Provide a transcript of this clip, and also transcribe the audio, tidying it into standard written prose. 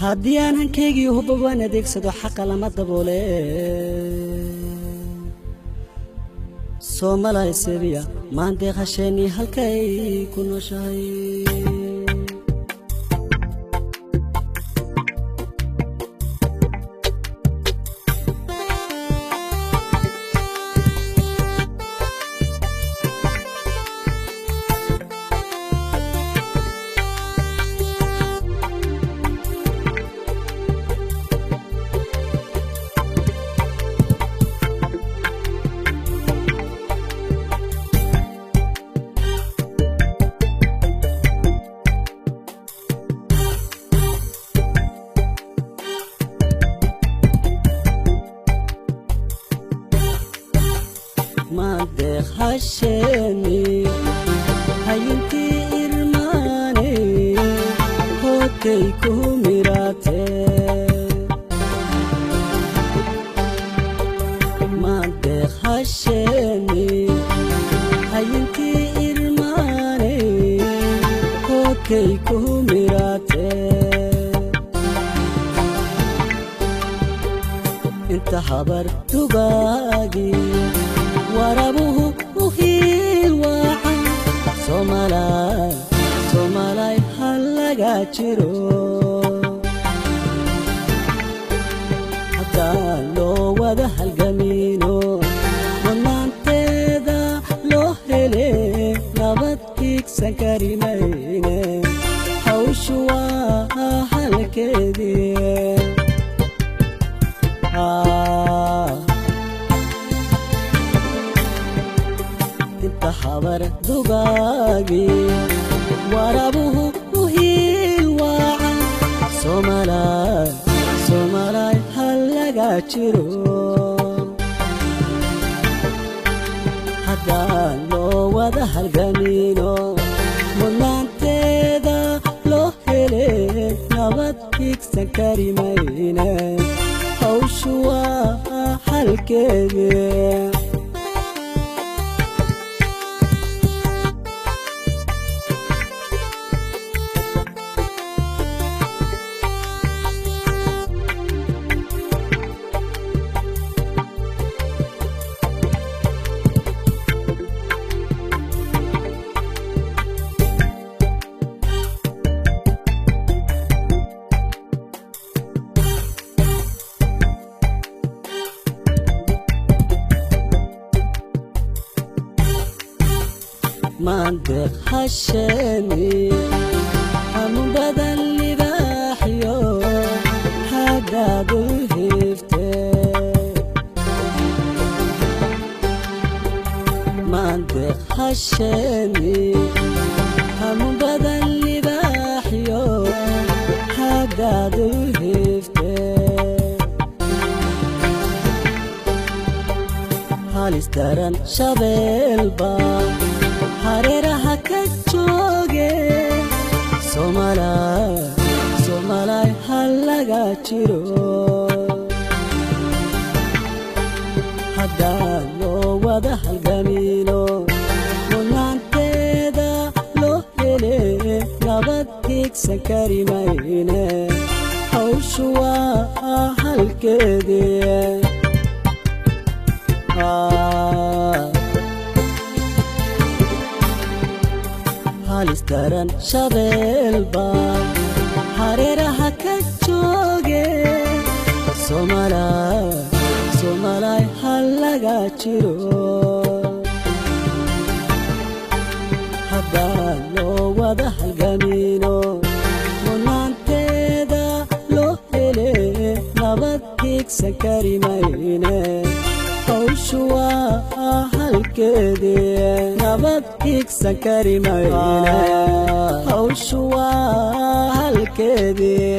haddii aan hankaygi hubo waan adeegsado xaqa lama daboole Soomaaliya Sebiya maanta qashani halkay ku nooshahay مادة خشني هينتي إرماني هوتي كوميراتي مادة خشني هينتي إرماني هوتي كوميراتي انت حبر تباقي وربه وخيل واحد Soomaaliya halaga jiro hadaa loo wada halgamino dhammaanteeda loo hele nabad kiigsan karimayne hawshu waa halkeedii حبر دباقي وربه وهيل واعا Soomaaliya halaga jiro hadaa loo wada halgamino mudnaanteeda loo hele nabad kiigsan karimayne hawshu waa halkeedii مادة خشني حمو بدل لباحيو حداد الهفتي مادة خشني حمو بدل لباحيو حداد الهفتي هالسترن شبيل بان hareeraha ka jooge Soomaaliya halaga jiro hadaa loo wada halgamino mudnaanteeda loo hele nabad kiigsan karimayne hawshu waa halkeedii halistaran shabeel baan hareeraha ka jooge Soomaaliya halaga jiro hadaa loo wada halgamino mudnaanteeda loo hele nabad kiigsan karimayne hawshu waa halkeedii nabad kiigsan karimayne hawshu waa halkeedii